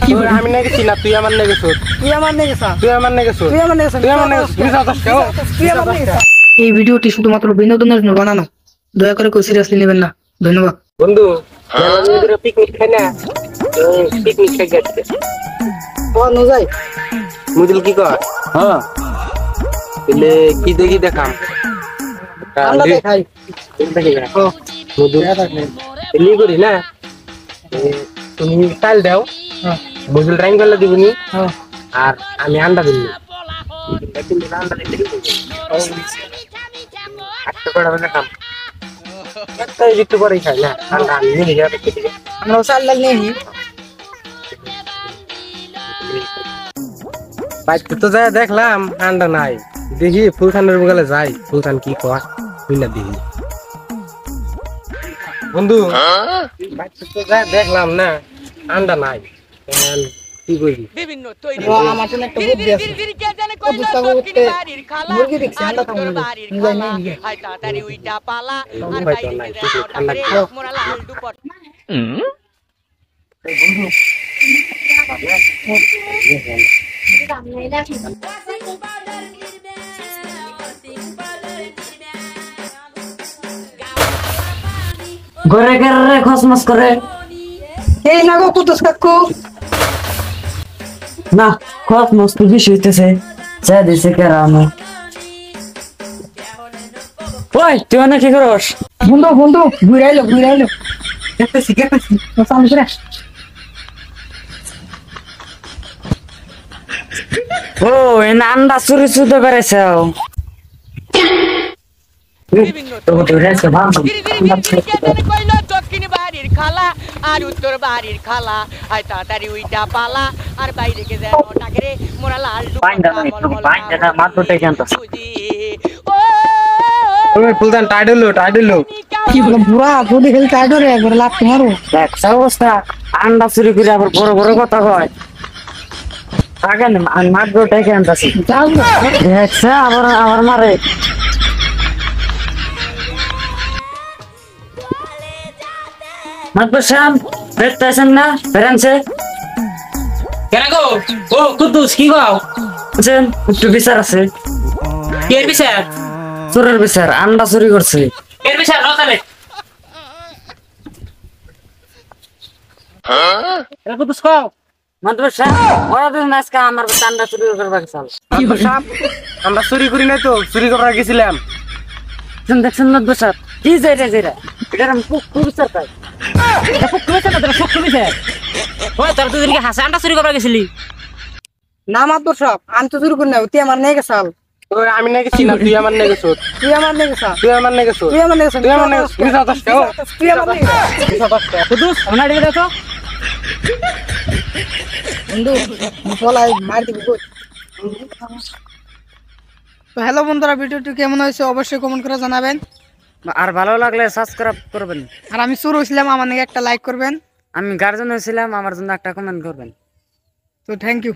আমি নাকি চিনা তুই আমার নাকি গেছস তুই আমার নাকি গেছস তুই আমার নাকি গেছস তুই আমার নাকি গেছস তুই আমার নাকি গেছস তুই আমার নাকি গেছস। এই ভিডিওটি শুধুমাত্র বিনোদনের জন্য বানানো, দয়া করে কেউ সিরিয়াসলি নেবেন না। ধন্যবাদ। বন্ধু পিকনিক খাই না, পিকনিক খাই যাচ্ছে বল যাই মুদিল কি কর? হ্যাঁ এলে কি দেখি দেখাম আমরা দেখাই মুদিল এলি করি না তুমি চাল দাও মুদিল রাইন করলে দিবনি আর আমি আন্ডা দিবনি আন্ডা দিতে আটটা করে দেখাম একটাই একটু পরেই খাই না আন্ডা আমি নিয়ে যাবে আমরা চাল ডাল নেই। বাইরে তো যাই দেখলাম আন্ডা নাই, দেখি ফুলখানের বগালে যাই ফুলখান কি কয় বুঝলা দেখি বন্ধু বাইরে তো যাই দেখলাম না আন্ডা নাই কি করি আমার জন্য একটা বুদ্ধি আছে। মুরগি দেখছি আন্ডা খাবো ঘরে ঘরে খসমস করে এই না গো কুতুস কাকু, না খসমস তো বেশি হইতেছে চা দিছে কেরানো। ওই তুই অনেক কি করস? বন্ধু বন্ধু ঘুরাইলো দেখতেছি চালু করে ও এই আন্ডা চুরি চুতে পেরেছে দক্ষিণ বাড়ির খালা আর উত্তর বাড়ির খালা আয় তাড়াতাড়ি উইটা পালা আর বাইরে কে যেন ডাকে রে মোরা লাল ফুলদান টাইড হলো কি বলে বুড়া বডি খেলে টাইট করে একবার লাগতে মারো। দেখ অবস্থা আন্ডা চুরি করে আবার বড় বড় কথা কয় আগে না মাত্র টাকা আনতাছি যাও না দেখছে আবার আবার মারে মাত্র শ্যাম দেখতেছেন না ফেরানছে কেন গো ও কুদ্দুস কি গাও বুঝছেন একটু বিচার আছে এর বিচার চোরের বিচার আন্ডা চুরি করছে এর বিচার নতালে এর কুদ্দুস কও মাত্র শ্যাম ওরা দিন আজকে আমার আন্ডা চুরি করবার চাল আমরা চুরি করি না তো, চুরি করার গেছিলাম দেখছেন না বিচার কি যাইরা এটার আমি খুব বিচার পাই ওই তোর দুদিন কি হাসা আন্ডা চুরি করবা গেছিলি না মাত্র সব আনতে শুরু করে নাও তুই আমার নেই গেছাল ওই আমি নাকি চিনা তুই আমার নাকি গেছস তুই আমার নেই গেছা তুই আমার নাকি গেছস তুই আমার নেই গেছা তুই আমার নাকি গেছস তুই আমার নেই কুদ্দুস আমরা দিকে দেখো বন্ধু পলাই মার দিবি কই। তো হ্যালো বন্ধুরা, ভিডিওটি কেমন হয়েছে অবশ্যই কমেন্ট করে জানাবেন। আর ভালো লাগলে সাবস্ক্রাইব করবেন। আর আমি শুরু হয়েছিলাম, আমার নাকি একটা লাইক করবেন। আমি গার্জেন হয়েছিলাম, আমার জন্য একটা কমেন্ট করবেন। তো থ্যাংক ইউ।